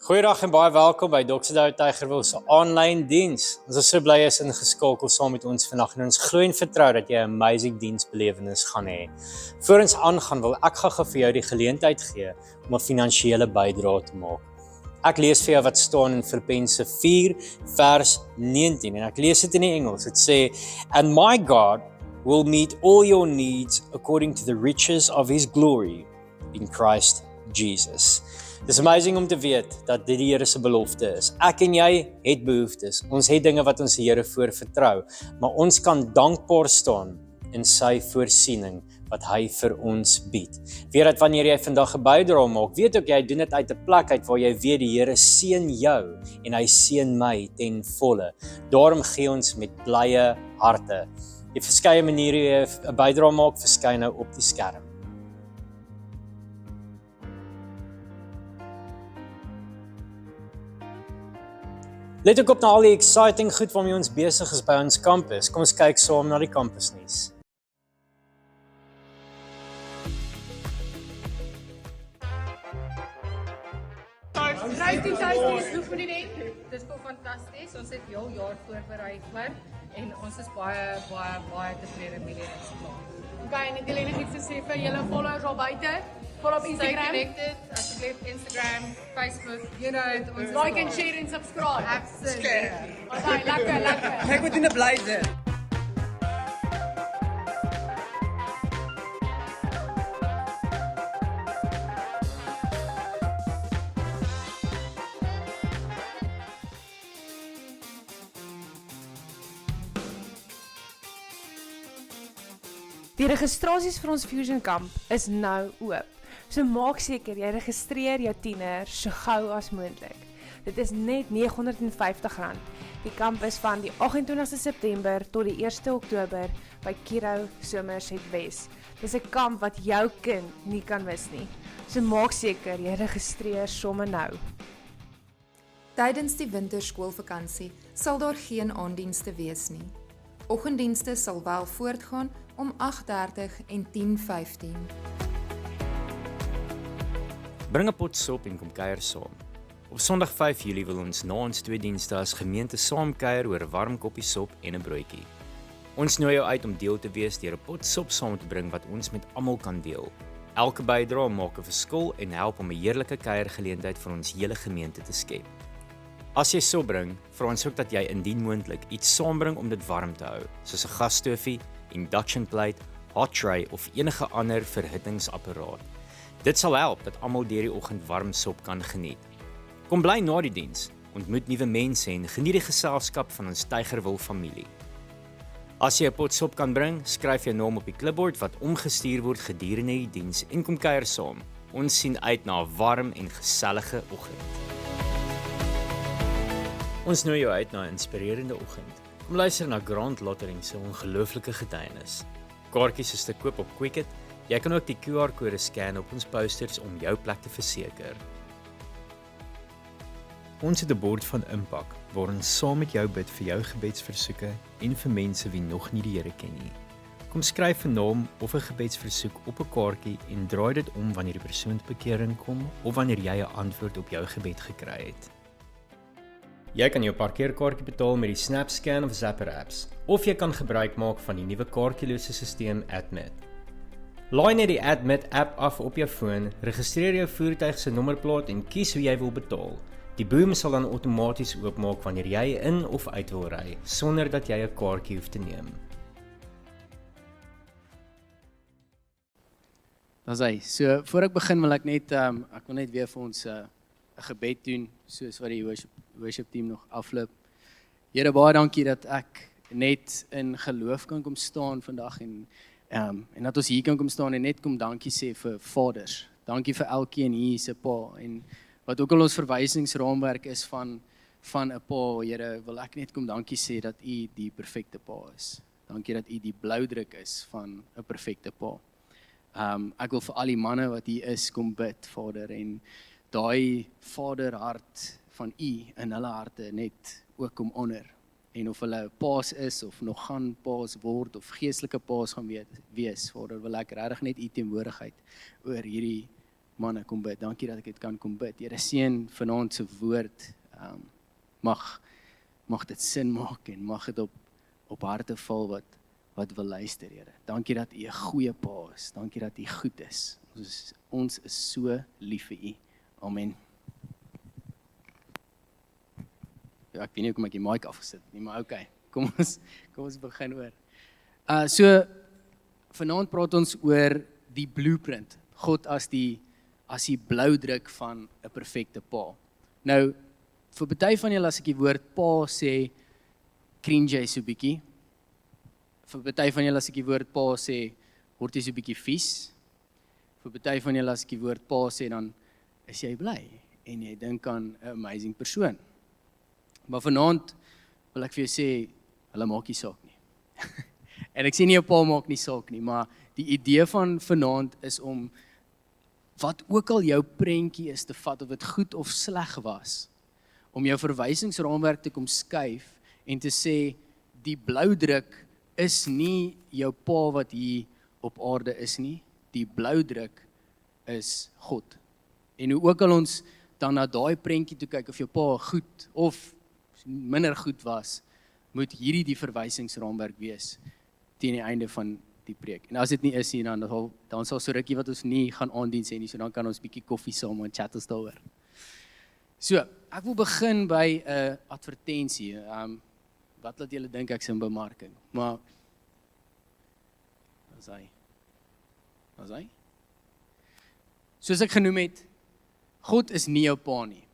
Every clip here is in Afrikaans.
Goeiedag en baie welkom by Dr. Douwe Tygerwil se aanlyn diens. Ons is so bly jy is ingeskakel saam met ons vandag en ons glo en vertrou dat jy 'n amazing diensbelewenis gaan hê. Voor ons aangaan wil ek gou vir jou die geleentheid gee om 'n finansiële bydrae te maak. Ek lees vir jou wat staan in Filippense 4 vers 19 en ek lees dit in die Engels. Dit sê, "And my God will meet all your needs according to the riches of his glory in Christ Jesus." Dit is amazing om te weet dat dit die Here se belofte is. Ek en jy het behoeftes. Ons het dinge wat ons die Here voor vertrou, maar ons kan dankbaar staan in sy voorsiening wat hy vir ons bied. Weet dat wanneer jy vandag 'n bydrae maak, weet ook jy doen dit uit 'n plek uit waar jy weet die Here seën jou en hy seën my ten volle. Daarom gee ons met blye harte. Jy verskeie maniere jy 'n bydrae maak, verskyn nou op die skerm. Let ook op na al die exciting goed waarmee ons besig is by ons kampus. Kom ons kyk saam na die kampusnuus. Reisdienste oefening. Dit is fantasties. Ons het heel jaar voorberei vir en ons is baie tevrede met die resultaat. Okay, en het julle nog iets te sê vir julle followers al buite? Volg op Stay Instagram. connected, asseblief Instagram, Facebook, you know, ons is Like and daar. share and subscribe. Absolutely. Okay, lekker. Ek moet in 'n blazer. Die registrasies vir ons Fusion Camp is nou oop. So maak seker jy registreer jou tiener so gou as moontlik. Dit is net R950. Die kamp is van die 28ste September tot die 1ste Oktober by Kiro Somerset Wes. Dis 'n kamp wat jou kind nie kan mis nie. So maak seker jy registreer sommer nou. Tydens die winterskoolvakansie sal daar geen aanddienste wees nie. Oggenddienste sal wel voortgaan om 8:30 en 10:15. Bring 'n pot sop en kom kuier saam. Op Sondag 5 Julie wil ons na ons twee dienste as gemeente saam kuier oor 'n warm koppie sop en 'n broodjie. Ons nooi jou uit om deel te wees deur 'n pot sop saam te bring wat ons met almal kan deel. Elke bydrae maak 'n verskil en help om 'n heerlike kuiergeleentheid vir ons hele gemeente te skep. As jy so bring, vra ons ook dat jy indien moontlik iets saambring om dit warm te hou, soos 'n gasstofie, induction plate, hot tray of enige ander verhittingsapparaat. Dit sal help dat almal deur die oggend warm sop kan geniet. Kom bly na die diens, ontmoet nuwe mense en geniet die geselskap van ons Tygerwil familie. As jy 'n pot sop kan bring, skryf jou naam op die klipbord wat omgestuur word gedurende die diens en kom kuier saam. Ons sien uit na 'n warm en gesellige oggend. Ons nooi jou uit na 'n inspirerende oggend. Kom luister na Grant Lottering se ongelooflike getuienis. Kaartjies is te koop op Quicket. Jy kan ook die QR-kode scan op ons posters om jou plek te verseker. Ons het 'n bord van impak waar ons saam met jou bid vir jou gebedsversoeke en vir mense wie nog nie die Here ken nie. Kom skryf 'n naam of 'n gebedsversoek op 'n kaartjie en draai dit om wanneer die persoon tot bekering kom of wanneer jy 'n antwoord op jou gebed gekry het. Jy kan jou parkeerkaartjie betaal met die SnapScan of Zapper apps, of jy kan gebruik maak van die nuwe kaartjielose stelsel Admit. Laai net die Admit app af op jou foon, registreer jou voertuig se nommerplaat en kies hoe jy wil betaal. Die boom sal dan outomaties oopmaak wanneer jy in of uit wil ry, sonder dat jy 'n kaartjie hoef te neem. Daar's hy. So voor ek begin wil ek net ek wil net weer vir ons 'n gebed doen soos wat die worship team nog afloop. Here, baie dankie dat ek net in geloof kan kom staan vandag en dat ons hier kan kom staan en net kom dankie sê vir vaders. Dankie vir elkeen hier se pa en wat ook al ons verwysingsraamwerk is van 'n pa, Here, wil ek net kom dankie sê dat U die perfekte pa is. Dankie dat U die bloudruk is van 'n perfekte pa. Ek wil vir al die manne wat hier is kom bid, Vader, en daai vaderhart van U in hulle harte net ook kom onder. En of hulle paas is of nog gaan paas word of geestelike paas gaan wees, Vader, wil ek regtig net U teenwoordigheid oor hierdie manne kom bid. Dankie dat ek dit kan kom bid. Here seën vanaand se woord. Mag dit sin maak en mag dit op harte val wat wil luister, Here. Dankie dat U 'n goeie Pa is. Dankie dat U goed is. Ons is so lief vir U. Amen. Ja, ek weet nie hoekom ek die mic afgesit nie, maar okay. Kom ons begin oor. So vanaand praat ons oor die blueprint. God as die bloudruk van 'n perfekte pa. Nou vir party van julle as ek die woord pa sê, cringe jy so bietjie. Vir party van julle as ek die woord pa sê, word jy so bietjie vies. Vir party van julle as ek die woord pa sê, dan is jy bly en jy dink aan 'n amazing persoon. Maar vanaand wil ek vir jou sê, hulle maak nie saak nie. En ek sê nie 'n pa maak nie saak nie, maar die idee van vanaand is om wat ook al jou prentjie is te vat, of dit goed of sleg was, om jou verwysingsraamwerk te kom skuif en te sê, die bloudruk is nie jou pa wat hier op aarde is nie, die bloudruk is God. En hoe ook al ons dan na daai prentjie toe kyk, of jou pa goed of minder goed was, moet hierdie die verwysingsraamwerk wees teen die einde van die preek. En as dit nie is nie, dan sal so rukkie wat ons nie gaan aandiens hê nie, so dan kan ons bietjie koffie saam en chat ons daaroor. So, ek wil begin by 'n advertensie. Wat laat julle dink ek se in bemarking? Maar was hy? Soos ek genoem het, God is nie jou pa nie.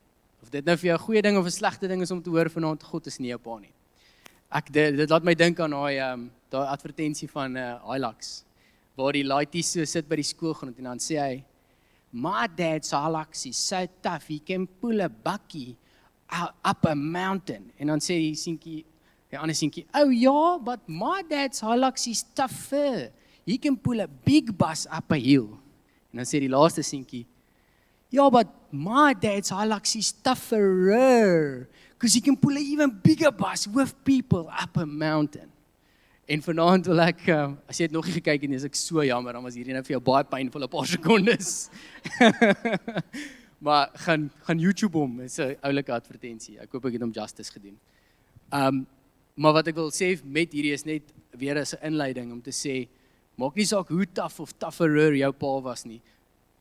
Of dit nou vir jou 'n goeie ding of 'n slegte ding is om te hoor vanaand, God is nie jou pa nie. Dit laat my dink aan daai advertensie van Hilux, waar die laities so sit by die skoolgrond en dan sê hy, "My dad's Hilux is so tough, he can pull a bakkie up a mountain." En dan sê die ander seentjie, "Oh ja, but my dad's Hilux is tougher. He can pull a big bus up a hill." En dan sê die laaste seentjie, "Ja, but my dad's Hilux is tougher, because he can pull an even bigger bus with people up a mountain." En vanaand wil ek, as jy het nog nie gekyk het nie, is ek so jammer, dan was hierdie nou vir jou baie pynvolle paar sekondes. Maar gaan YouTube hom, is 'n oulike advertensie. Ek hoop ek het hom justice gedoen. Maar wat ek wil sê met hierdie is net weer as 'n inleiding om te sê, maak nie saak hoe tough of tougherer jou pa was nie,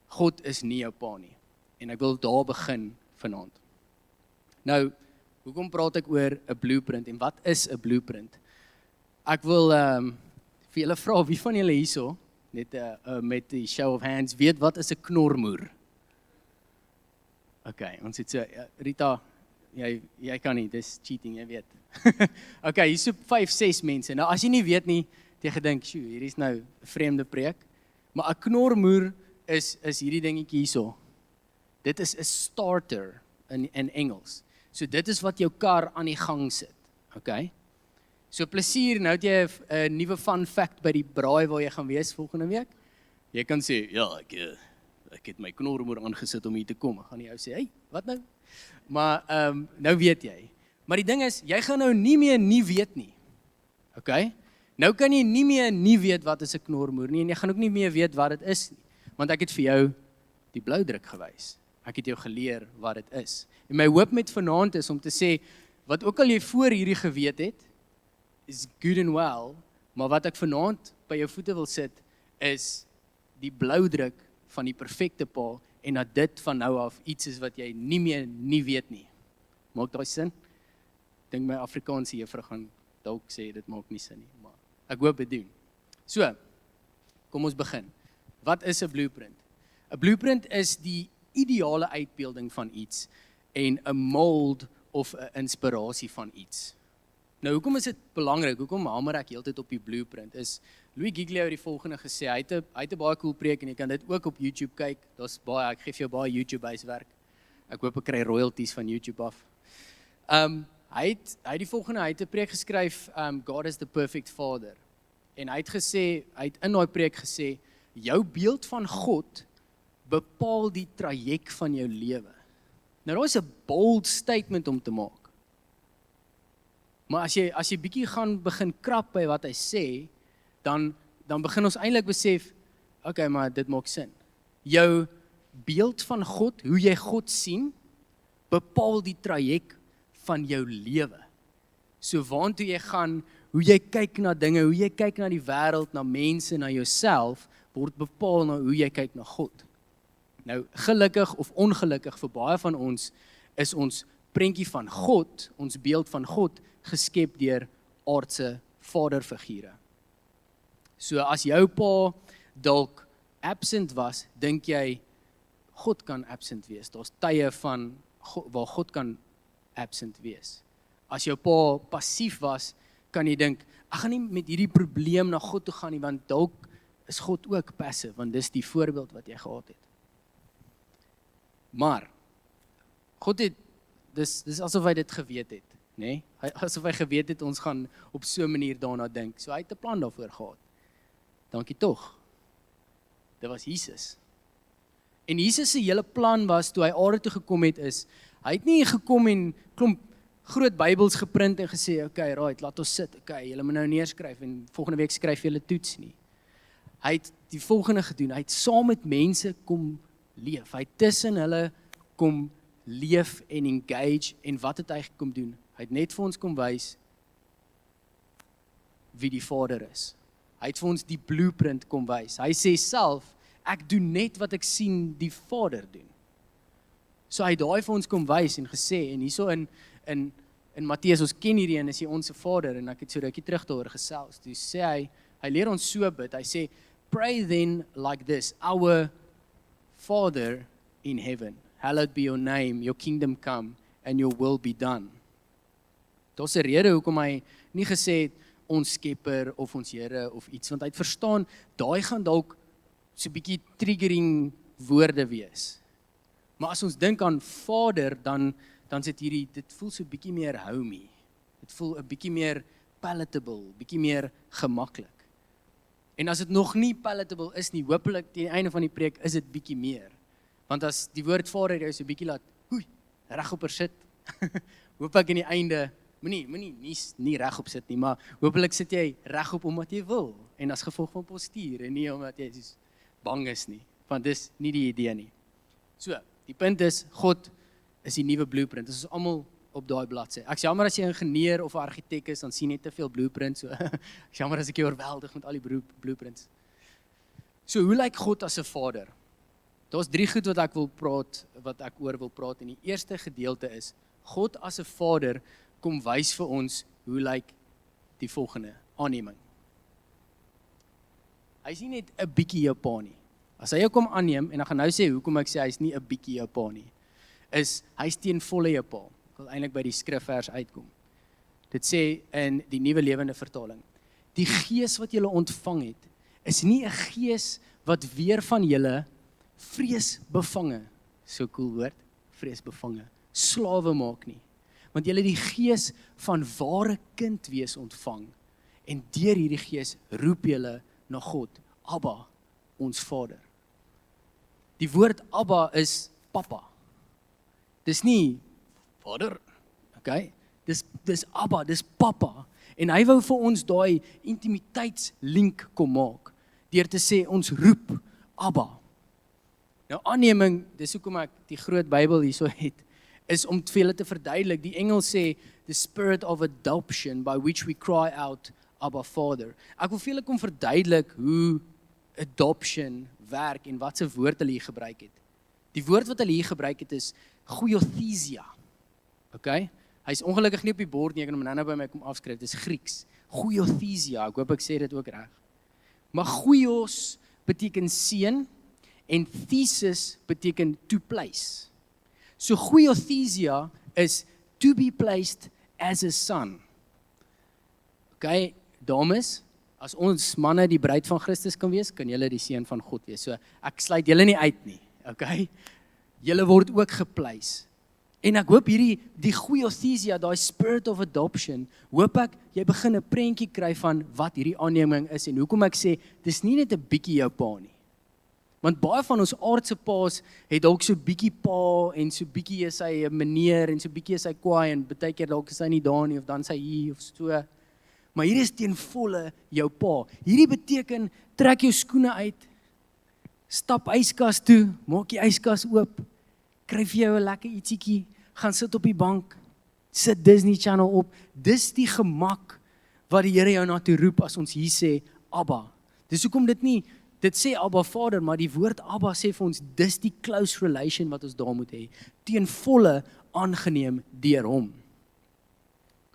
God is nie jou pa nie. En ek wil daar begin vanaand. Nou, hoekom praat ek oor 'n blueprint en wat is 'n blueprint? Ek wil vir julle vra, wie van julle hierso, net met die show of hands, weet wat is 'n knormoer? Okay, ons het so, Rita, jy kan nie, dis cheating, jy weet. Okay, hier so 5-6 mense. Nou as jy nie weet nie, het jy gedink, "Sjoe, hier is nou 'n vreemde preek." Maar 'n knormoer is hierdie dingetjie hierso. Dit is 'n starter in Engels. So dit is wat jou kar aan die gang sit. Okay? So plesier, nou het jy 'n nuwe fun fact by die braai waar jy gaan wees volgende week. Jy kan sê, "Ja, ek het my knormoer aangesit om hier te kom." Ek gaan nie jou sê, "Hey, wat nou?" Maar nou weet jy. Maar die ding is, jy gaan nou nie meer nie weet nie. Okay? Nou kan jy nie meer nie weet wat is 'n knormoer nie en jy gaan ook nie meer weet wat dit is nie. Want ek het vir jou die bloudruk gewys. Ek het jou geleer wat dit is. En my hoop met vanaand is om te sê, wat ook al jy voor hierdie geweet het, is good and well, maar wat ek vanaand by jou voete wil sit, is die bloudruk van die perfekte pa, en dat dit van nou af iets is wat jy nie meer nie weet nie. Maak daai sin? Dink my Afrikaanse juffrou gaan dalk sê, dit maak nie sin nie, maar ek hoop dit doen. So, kom ons begin. Wat is 'n blueprint? 'n Blueprint is die ideale uitbeelding van iets, en 'n mold of 'n inspirasie van iets. Nou, hoekom is dit belangrik? Hoekom hamer ek heeltyd op die blueprint? Is Louis Giglio het die volgende gesê, hy het 'n baie cool preek en jy kan dit ook op YouTube kyk. Daar's baie, ek gee vir jou baie YouTube huiswerk. Ek hoop ek kry royalties van YouTube af. Hy het die volgende, hy het 'n preek geskryf, God is the perfect father. En hy het in daai preek gesê, jou beeld van God bepaal die traject van jou lewe. Nou, daar is 'n bold statement om te maak. Maar as jy bietjie gaan begin krap by wat hy sê, dan begin ons eintlik besef, okay, maar dit maak sin. Jou beeld van God, hoe jy God sien, bepaal die traject van jou lewe. So waantoe jy gaan, hoe jy kyk na dinge, hoe jy kyk na die wêreld, na mense, na jouself, word bepaal na hoe jy kyk na God. Nou, gelukkig of ongelukkig vir baie van ons, is ons prentjie van God, ons beeld van God, geskep deur aardse vaderfigure. So as jou pa dalk absent was, dink jy, God kan absent wees. Daar's tye van waar God kan absent wees. As jou pa passief was, kan jy dink, ek gaan nie met hierdie probleem na God toe gaan nie, want dalk is God ook passive, want dis die voorbeeld wat jy gehad het. Maar, God het, dis asof hy dit geweet het, nee? Asof hy geweet het, ons gaan op so 'n manier daarna dink. So hy het 'n plan daarvoor gehad. Dankie tog. Dit was Jesus. En Jesus se hele plan was, toe hy aarde toe gekom het, is, hy het nie gekom en klomp groot Bybels geprint en gesê, okay, right, laat ons sit, okay, julle moet nou neerskryf en volgende week skryf julle toets nie. Hy het die volgende gedoen, hy het saam met mense kom leef, hy het tussen hulle kom leef en engage, en wat het hy kom doen? Hy het net vir ons kom wys wie die Vader is. Hy het vir ons die blueprint kom wys. Hy sê self, ek doen net wat ek sien die Vader doen. So hy het daai vir ons kom wys en gesê, en hierso in Matteus, ons ken hierdie en is hy ons Vader, en ek het so rukkie terug daaroor gesels. Toe sê hy leer ons so bid, hy sê, pray then like this, our Father in heaven, hallowed be your name, your kingdom come, and your will be done. Daar's 'n rede hoekom hy nie gesê het, ons Skepper of ons Here of iets, want hy het verstaan, daai gaan dalk so 'n bietjie triggering woorde wees. Maar as ons dink aan Vader, dan sit hierdie, dit voel so 'n bietjie meer homey. Dit voel 'n bietjie meer palatable, bietjie meer gemaklik. En as dit nog nie palatable is nie, hopelik teen die einde van die preek is dit bietjie meer. Want as die woord Vader jou so 'n bietjie laat, regop sit, hoop ek in die einde, nie regop sit nie, maar hopelik sit jy regop omdat jy wil, en as gevolg van postuur, en nie omdat jy bang is nie, want dis nie die idee nie. So, die punt is, God is die nuwe blueprint, dit is almal op daai bladsy. Ek is jammer as jy 'n ingenieur of 'n argitek is, dan sien jy te veel blueprints, so ek is jammer as ek jou oorweldig met al die blueprints. So, hoe lyk God as 'n Vader? Daar's 3 goed wat ek oor wil praat, en die eerste gedeelte is, God as 'n Vader kom wys vir ons, hoe lyk die volgende aanneming. Hy is nie net 'n bietjie jou pa nie. As hy jou kom aanneem, en ek gaan nou sê, hoekom ek sê, hy is nie 'n bietjie jou pa nie, is, hy is teen volle jou pa. Ek wil eintlik by die skrifvers uitkom. Dit sê in die Nuwe Lewende Vertaling, die gees wat julle ontvang het, is nie 'n gees wat weer van julle vreesbevange, so cool woord, vreesbevange, slawe maak nie. Want julle die gees van ware kind wees ontvang, en deur hierdie gees roep julle na God, Abba, ons Vader. Die woord Abba is papa. Dis nie Vader, okay? Dis Abba, dis papa. En hy wou vir ons daai intimiteitslink kom maak, deur te sê, ons roep Abba. Nou aanneming, dis hoekom ek die groot Bybel hierso het, is om vir julle te verduidelik. Die Engels sê, the spirit of adoption by which we cry out, Abba Father. Ek wil vir julle kom verduidelik hoe adoption werk en wat se woord hulle hier gebruik het. Die woord wat hulle hier gebruik het is goiothesia. Okay? Hy is ongelukkig nie op die bord nie, ek kan hom nou by my kom afskryf, dit is Grieks. Goiothesia, ek hoop ek sê dit ook reg. Maar goios beteken seun, en thesis beteken to place. So goiothesia is to be placed as a son. Okay, dames, as ons manne die bruid van Christus kan wees, kan julle die seun van God wees. So ek sluit julle nie uit nie, okay? Julle word ook geplace. En ek hoop die goiothesia, daai spirit of adoption, hoop ek jy begin 'n prentjie kry van wat hierdie aanneming is en hoekom ek sê dis nie net 'n bietjie jou pa nie. Want baie van ons aardse paas het dalk so bietjie pa en so bietjie is hy 'n meneer en so bietjie is hy kwaai en baie keer dalk is hy nie daar nie of dan is hy hier of so. Maar hier is teen volle jou pa. Hierdie beteken trek jou skoene uit, Stap yskas toe, maak die yskas oop, kry vir jou 'n lekker ietsiekie, gaan sit op die bank, sit Disney Channel op. Dis die gemak wat die Here jou na toe roep as ons hier sê Abba. Dis hoekom dit sê Abba Vader, maar die woord Abba sê vir ons, dis die close relation wat ons daar moet hê, ten volle aangeneem deur hom.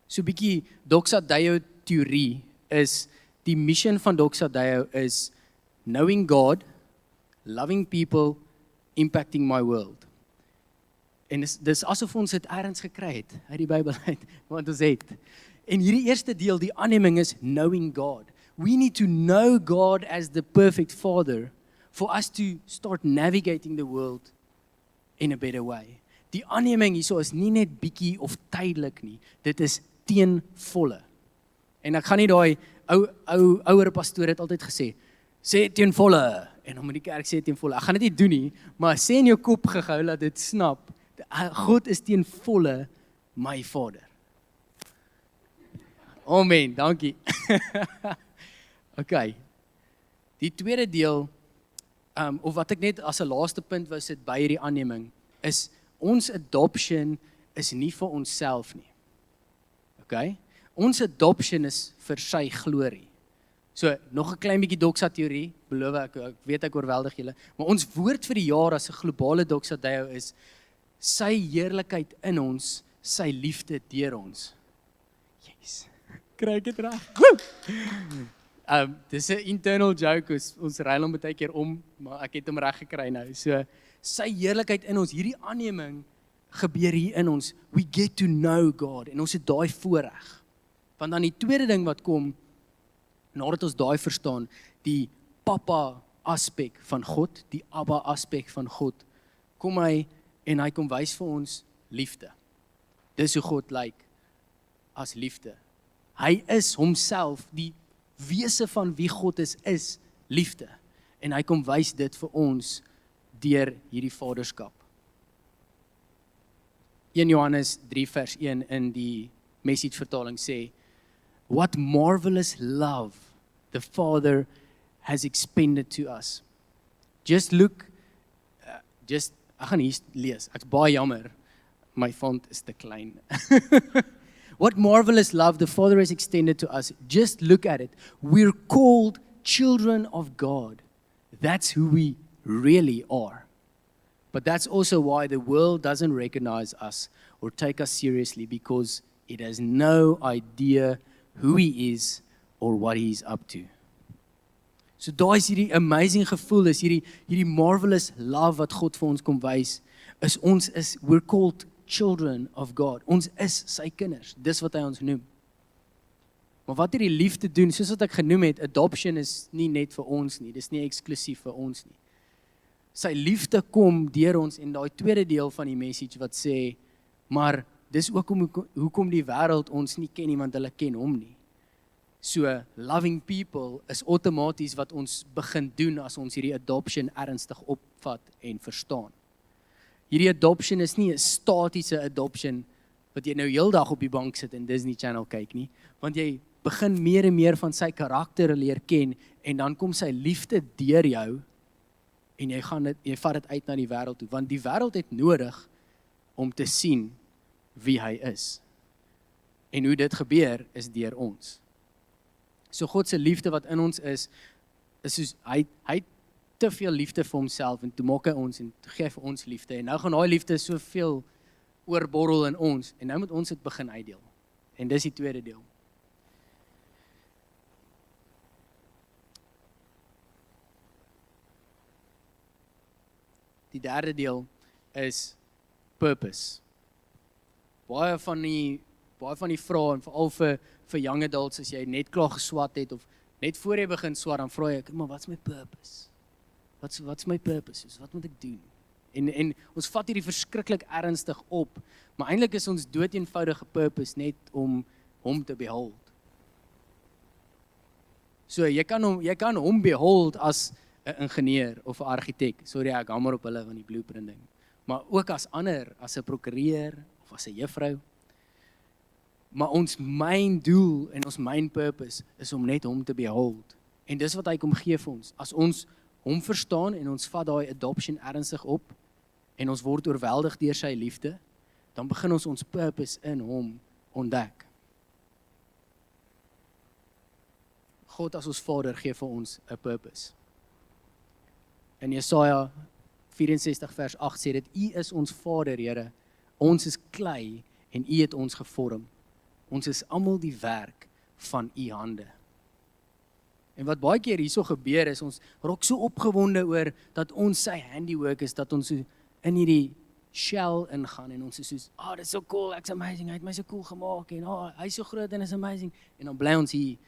So 'n bietjie Doxa Deo teorie is, die mission van Doxa Deo is knowing God, loving people, impacting my world. En dis asof ons dit ergens gekry het uit die Bybel uit, want ons het. En hierdie eerste deel, die aanneming is knowing God. We need to know God as the perfect Father for us to start navigating the world in a better way. Die aanneming hierso is nie net bietjie of tydelik nie, dit is ten volle. En ek gaan nie daai ouer pastoor het altyd gesê, sê ten volle, en dan moet die kerk sê ten volle. Ek gaan dit nie doen nie, maar sê in jou kop gehou dat dit snap, God is ten volle my Vader. Amen, dankie. Okay, die tweede deel, of wat ek net as 'n laaste punt wou sit by hierdie aanneming, is ons adoption is nie vir onsself nie. Okay? Ons adoption is vir sy glorie. So, nog 'n klein bietjie Doxa teorie, beloof ek weet ek oorweldig julle, maar ons woord vir die jaar as 'n globale Doxa Deo is sy heerlikheid in ons, sy liefde deur ons. Yes. Kry ek dit reg? Dis 'n internal joke, ons ruil hom baie keer om, maar ek het hom reg gekry nou. So, sy heerlikheid in ons, hierdie aanneming gebeur hier in ons. We get to know God, en ons het daai voorreg. Want dan die tweede ding wat kom, nadat ons daai verstaan, die papa aspek van God, die Abba aspek van God, kom hy en hy kom wys vir ons liefde. Dis hoe God lyk as liefde. Hy is homself, die wese van wie God is liefde. En hy kom wys dit vir ons deur hierdie vaderskap. 1 Johannes 3 vers 1 in die Message vertaling sê, what marvelous love the Father has expended to us. Just look, ek gaan hier lees, ek's baie jammer, my font is te klein. What marvelous love the Father has extended to us. Just look at it. We're called children of God. That's who we really are. But that's also why the world doesn't recognize us or take us seriously, because it has no idea who he is or what he's up to. So daai is hierdie amazing gevoel, is hierdie marvelous love wat God vir ons kom wys, we're called children of God. Ons is sy kinders, dis wat hy ons noem. Maar wat hierdie liefde doen, soos wat ek genoem het, adoption is nie net vir ons nie, dis nie eksklusief vir ons nie. Sy liefde kom deur ons, en daai tweede deel van die message wat sê, maar dis ook hoekom die wêreld ons nie ken nie, want hulle ken hom nie. So, loving people is outomaties wat ons begin doen as ons hierdie adoption ernstig opvat en verstaan. Hierdie adoption is nie 'n statiese adoption wat jy nou heeldag op die bank sit en Disney Channel kyk nie, want jy begin meer en meer van sy karakter leer ken, en dan kom sy liefde deur jou, en jy vat dit uit na die wêreld toe, want die wêreld het nodig om te sien wie hy is. En hoe dit gebeur is deur ons. So God se liefde wat in ons is soos hy te veel liefde vir homself, en toe maak hy ons en gee vir ons liefde, en nou gaan daai liefde soveel oorborrel in ons, en nou moet ons dit begin uitdeel. En dis die tweede deel. Die derde deel is purpose. Baie van die vrae, en veral vir young adults, as jy net klaar geswat het, of net voor jy begin swat, dan vra jy, maar wat's my purpose? Wat's my purpose? Wat moet ek doen? En ons vat hierdie verskriklik ernstig op, maar eintlik is ons doeteenvoudige purpose net om hom te behold. So jy kan hom behold as 'n ingenieur of 'n argitek. Sorry, ek hamer op hulle van die blueprint ding. Maar ook as 'n prokureur of as 'n juffrou. Maar ons main doel en ons main purpose is om net hom te behold. En dis wat hy kom gee vir ons. As ons hom verstaan en ons vat daai adoption ernstig op en ons word oorweldig deur sy liefde, dan begin ons purpose in hom ontdek. God as ons Vader gee vir ons 'n purpose. In Jesaja 64 vers 8 sê dit, U is ons Vader, Here, ons is klei en U het ons gevorm. Ons is almal die werk van U hande. En wat baie keer hierso gebeur is, ons raak so opgewonde oor dat ons sy handiwork is, dat ons so in hierdie shell ingaan en ons is soos, dit is so cool, ek's amazing, hy het my so cool gemaak en hy is so groot en is amazing. En dan bly ons hier.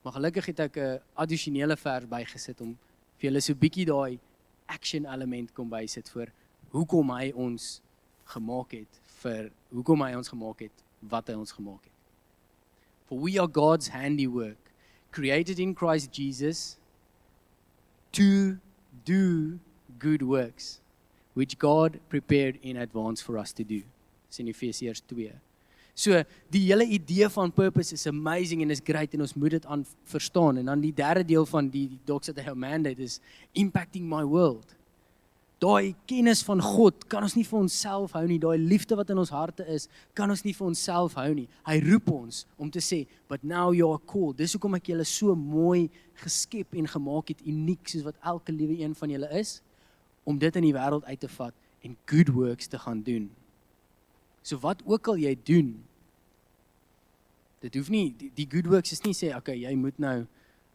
Maar gelukkig het ek 'n addisionele vers bygesit om vir julle so bietjie daai action element kom bysit vir hoekom hy ons gemaak het, wat hy ons gemaak het. For we are God's handiwork, created in Christ Jesus to do good works, which God prepared in advance for us to do. Dis in Efesiërs 2. So, die hele idee van purpose is amazing en is great en ons moet dit aan verstaan. En dan die derde deel van die Doxa Deo mandate is impacting my world. Daai kennis van God kan ons nie vir onsself hou nie, daai liefde wat in ons harte is, kan ons nie vir onsself hou nie. Hy roep ons om te sê, but now you are called. Dis hoekom ek julle so mooi geskep en gemaak het, uniek soos wat elke liewe een van julle is, om dit in die wêreld uit te vat en good works te gaan doen. So wat ook al jy doen, dit hoef nie, die good works is nie sê, okay, jy moet nou,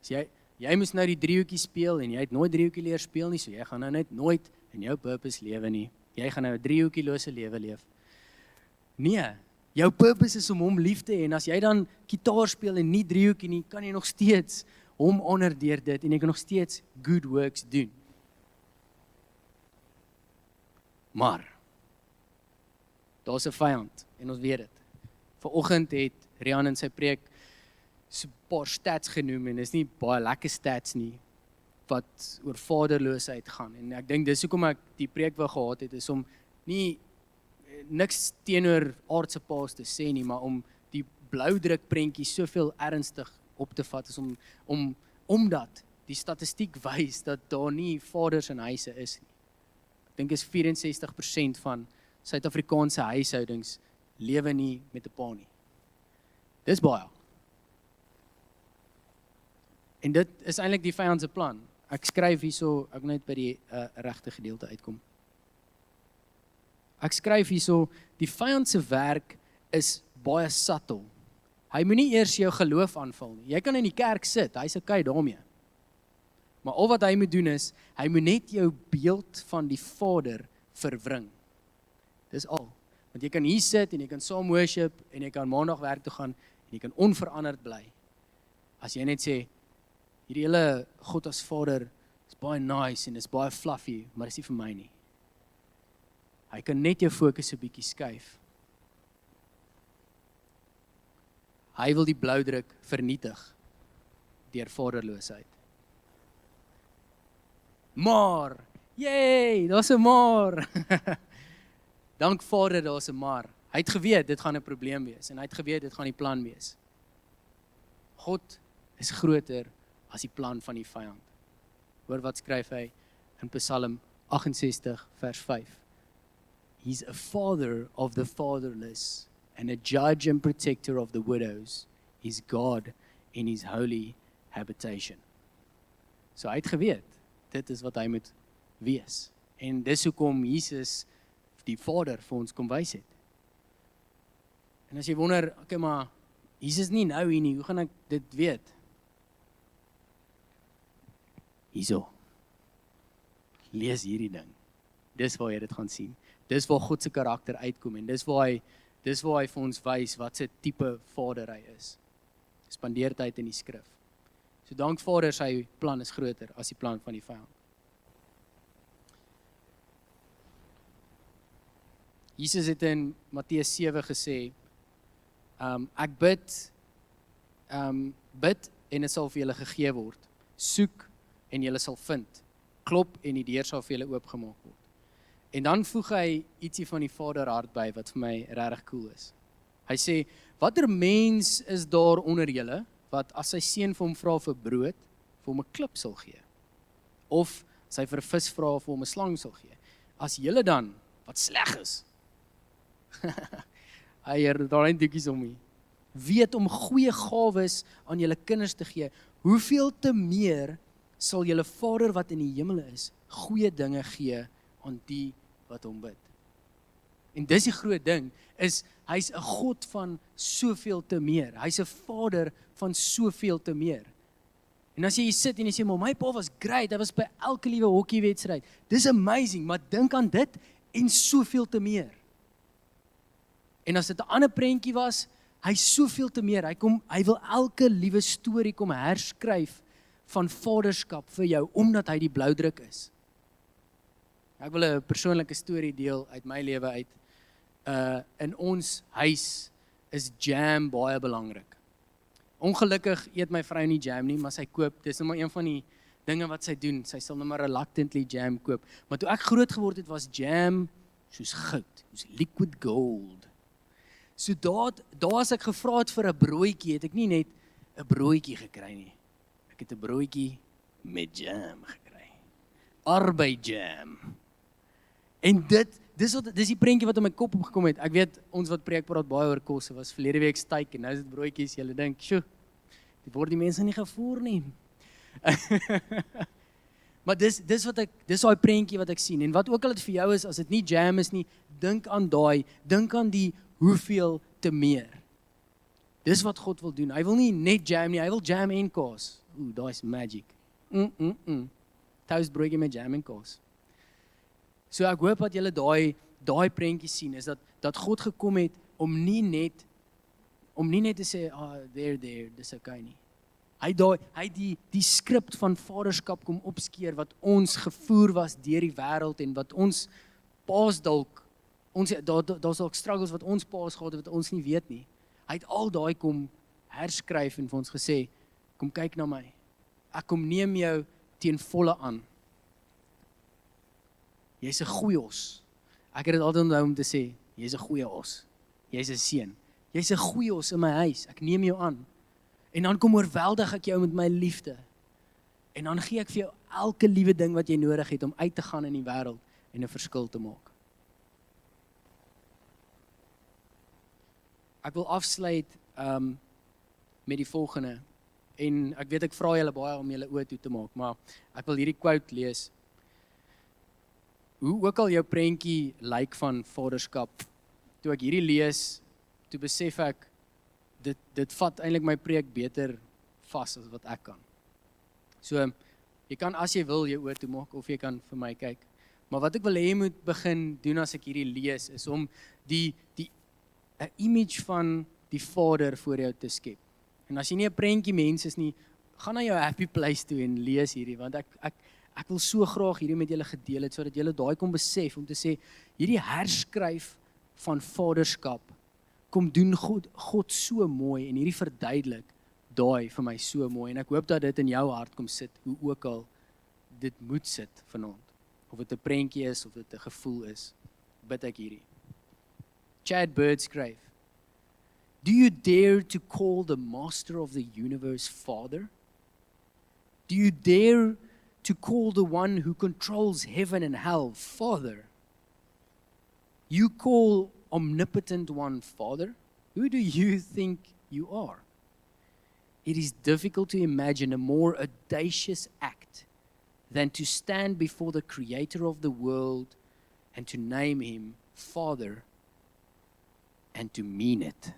jy moes nou die driehoekie speel en jy het nooit driehoekie leer speel nie, so jy gaan nou net nooit in jou purpose lewe nie. Jy gaan nou 'n driehoekielose lewe leef. Nee, jou purpose is om hom lief te hê en as jy dan gitaar speel en nie driehoekie nie, kan jy nog steeds hom honor deur dit en jy kan nog steeds good works doen. Maar daar's 'n vyand en ons weet dit. Vanoggend het Rian in sy preek so 'n paar stats genoem en dis nie baie lekker stats nie wat oor vaderloosheid gaan. En ek dink dis hoekom ek die preek wou gehad het, is om nie niks teenoor aardse paas te sê nie, maar om die bloudruk prentjie soveel ernstig op te vat is omdat die statistiek wys dat daar nie vaders in huise is nie. Ek dink is 64% van Suid-Afrikaanse huishoudings lewe nie met 'n pa nie. Dis baie. En dit is eintlik die vyand se plan. Ek skryf hierso, ek net by die regte gedeelte uitkom. Ek skryf hierso, die vyand se werk is baie subtle. Hy moenie eers jou geloof aanval nie. Jy kan in die kerk sit, hy's okay daarmee. Maar al wat hy moet doen is, hy moet net jou beeld van die Vader verwring. Dis al. Want jy kan hier sit en jy kan saam worship en jy kan maandag werk toe gaan en jy kan onveranderd bly. As jy net sê, hierdie hele God as Vader is baie nice en is baie fluffy, maar is nie vir my nie. Hy kan net jou fokus 'n bietjie skuif. Hy wil die bloudruk vernietig deur vaderloosheid. Maar, daar's 'n maar. Dank Vader, daar's 'n maar. Hy het geweet dit gaan 'n probleem wees en hy het geweet dit gaan die plan wees. God is groter as die plan van die vyand. Hoor wat skryf hy in Psalm 68 vers 5. He's a father of the fatherless and a judge and protector of the widows. He's God in his holy habitation. So hy het geweet, dit is wat hy moet wees. En dis hoekom Jesus die Vader vir ons kom wys het. En as jy wonder, okay, maar Jesus is nie nou hier nie, hoe gaan ek dit weet? Hierso. Lees hierdie ding. Dis waar jy dit gaan sien. Dis waar God se karakter uitkom en dis waar hy vir ons wys wat se tipe Vader hy is. Spandeer tyd in die skrif. So dank Vader, sy plan is groter as die plan van die vyand. Jesus het in Matteus 7 gesê, ek bid en dit sal vir julle gegee word. Soek en julle sal vind. Klop en die deur sal vir julle oopgemaak word. En dan voeg hy ietsie van die Vaderhart by wat vir my regtig cool is. Hy sê, watter mens is daar onder julle wat as sy seun vir hom vra vir brood, vir hom 'n klip sal gee? Of As hy vir 'n vis vra of hom 'n slang sal gee. As julle dan, wat sleg is, eier, daar is doekies om nie, weet om goeie gawes aan julle kinders te gee, hoeveel te meer sal julle Vader wat in die hemel is, goeie dinge gee aan die wat hom bid. En dis die groot ding, is hy's 'n God van soveel te meer. Hy's 'n Vader van soveel te meer. En as jy hier sit en jy sê, maar my pa was great, hy was by elke liewe hokkiewedstryd. Dis amazing, maar dink aan dit en soveel te meer. En as dit 'n ander prentjie was, hy's soveel te meer. Hy wil elke liewe storie kom herskryf van vaderskap vir jou, omdat hy die bloudruk is. Ek wil 'n persoonlike storie deel uit my lewe uit. In ons huis is jam baie belangrik. Ongelukkig eet my vrou nie jam nie, maar sy koop, dis nou maar een van die dinge wat sy doen, sy sal nou maar reluctantly jam koop. Maar toe ek groot geword het, was jam soos goud, soos liquid gold. So daar as ek gevra het vir 'n broodjie, het ek nie net 'n broodjie gekry nie. Ek het 'n broodjie met jam gekry. Arbeid jam. En dis die prentjie wat in my kop opgekom het. Ek weet, ons wat preek praat baie oor kos, was verlede week steak en nou is dit broodjies. Julle dink, "Sjoe, dit word die mense nie gevoer nie." Maar dis daai prentjie wat ek sien. En wat ook al dit vir jou is, as dit nie jam is nie, dink aan die hoeveel te meer. Dis wat God wil doen. Hy wil nie net jam nie, hy wil jam en kaas. Daai's magic. Toastbroodjie met jam en kaas. So ek hoop dat julle daai prentjie sien, is dat God gekom het om nie net te sê, there, dis okay nie. Hy die skrip van vaderskap kom opskeer wat ons gevoer was deur die wêreld en wat ons paas dalk, daar's dalk struggles wat ons paas gehad het wat ons nie weet nie. Hy het al daai kom herskryf en vir ons gesê, kom kyk na my. Ek kom neem jou teen volle aan. Jy's 'n goeie os. Ek het dit altyd onthou om te sê, jy's 'n goeie os. Jy's 'n seun. Jy's 'n goeie os in my huis. Ek neem jou aan. En dan kom oorweldig ek jou met my liefde. En dan gee ek vir jou elke liewe ding wat jy nodig het om uit te gaan in die wêreld en 'n verskil te maak. Ek wil afsluit met die volgende. En ek weet ek vra julle baie om julle oë toe te maak, maar ek wil hierdie quote lees. Hoe ook al jou prentjie lyk van vaderskap, toe ek hierdie lees, toe besef ek, dit vat eintlik my preek beter vas as wat ek kan. So, jy kan as jy wil jou oë toe maak, of jy kan vir my kyk. Maar wat ek wil hê jy moet begin doen as ek hierdie lees, is om die 'n image van die Vader voor jou te skep. En as jy nie 'n prentjie mens is nie, gaan na jou happy place toe en lees hierdie, want ek wil so graag hierdie met julle gedeel het, sodat julle daai kom besef, om te sê, hierdie herskryf van vaderskap, kom doen God so mooi, en hierdie verduidelik daai vir my so mooi, en ek hoop dat dit in jou hart kom sit, hoe ook al dit moet sit vanaand, of dit 'n prentjie is, of dit 'n gevoel is, bid ek hierdie. Chad Birdsgrave. Do you dare to call the master of the universe Father? Do you dare to call the one who controls heaven and hell Father? You call omnipotent one Father? Who do you think you are? It is difficult to imagine a more audacious act than to stand before the creator of the world and to name him Father, and to mean it.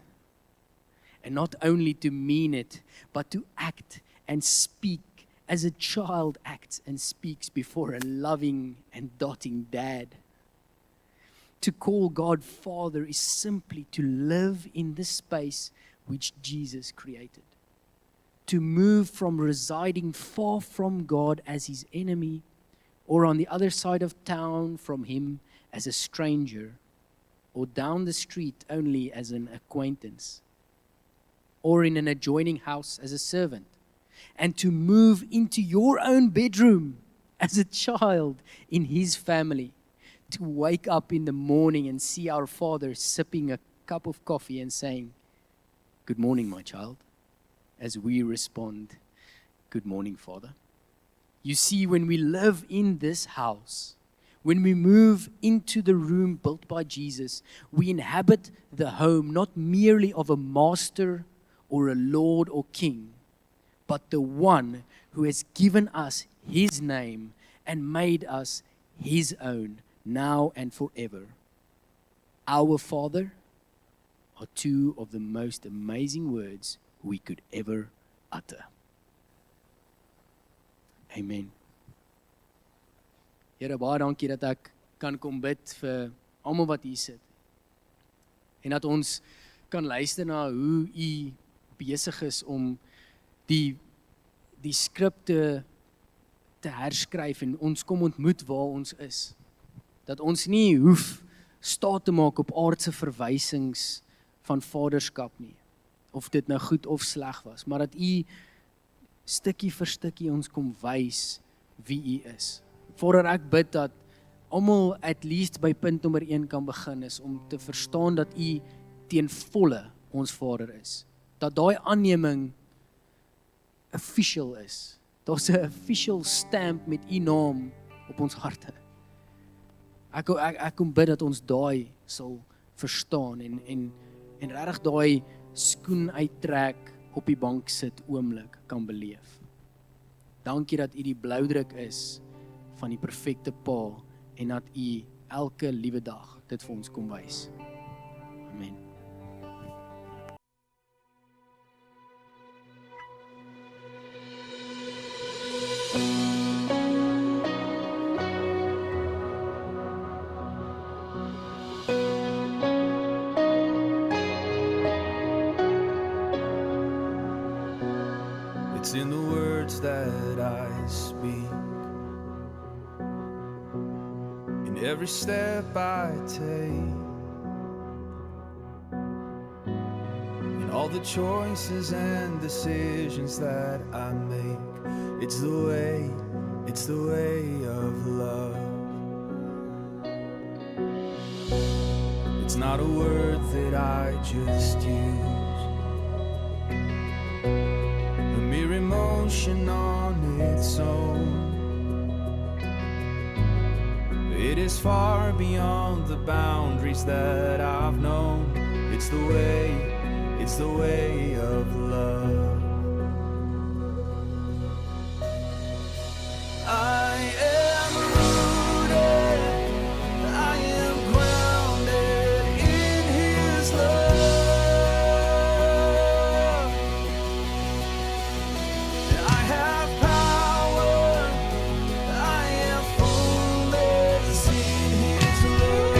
And not only to mean it, but to act and speak as a child acts and speaks before a loving and doting dad. To call God Father is simply to live in the space which Jesus created. To move from residing far from God as his enemy, or on the other side of town from him as a stranger, or down the street only as an acquaintance, or in an adjoining house as a servant, and to move into your own bedroom as a child in his family, to wake up in the morning and see our Father sipping a cup of coffee and saying, "Good morning, my child," as we respond, "Good morning, Father." You see, when we live in this house, when we move into the room built by Jesus, we inhabit the home not merely of a master or a lord or king, but the one who has given us his name and made us his own, now and forever. Our Father are two of the most amazing words we could ever utter. Amen. Here, baie dankie dat ek kan kom bid vir almal wat hier sit. En dat ons kan luister na hoe u besig is om die skripte te herskryf en ons kom ontmoet waar ons is. Dat ons nie hoef staat te maak op aardse verwysings van vaderskap nie, of dit nou goed of sleg was, maar dat u stukkie vir stukkie ons kom wys wie u is. Voordat ek bid dat almal at least by punt nommer 1 kan begin is om te verstaan dat u ten volle ons Vader is. Dat daai aanneming official is. Daar's 'n official stamp met u naam op ons harte. Ek kom bid dat ons daai sal verstaan en regtig daai skoen uittrek op die bank sit oomblik kan beleef. Dankie dat u die bloudruk is van die perfekte Pa en dat u elke liewe dag dit vir ons kom wys. Amen. It's in the words that I speak, in every step I take, in all the choices and decisions that I make. It's the way of love. It's not a word that I just use, a mere emotion on its own. It is far beyond the boundaries that I've known. It's the way of love. I am rooted, I am grounded in His love. I have power, I am fullness in His love.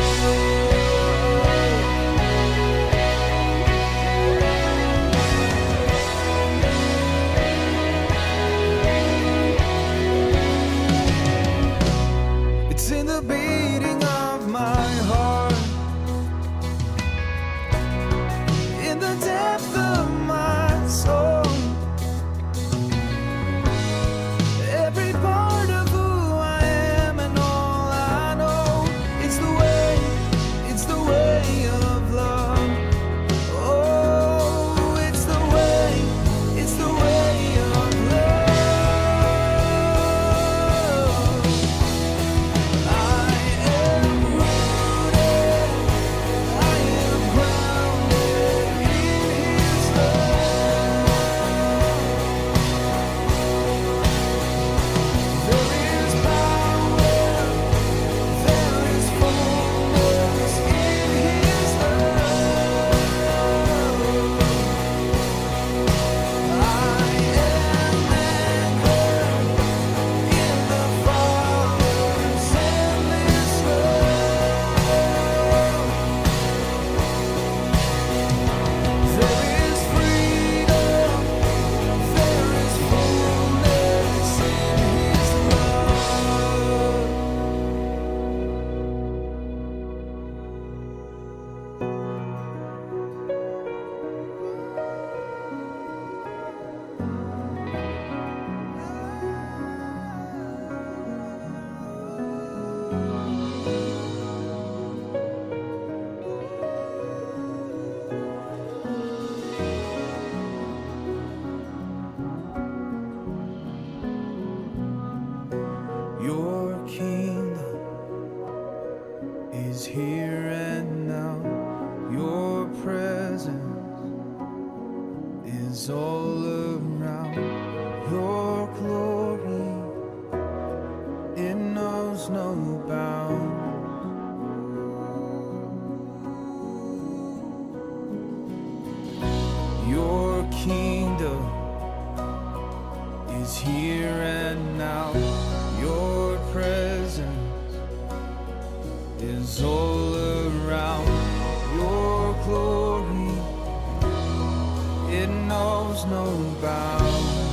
is all around. Your glory, it knows no bound. Your kingdom is here and now. Your presence is all around. Your glory, it knows no bounds.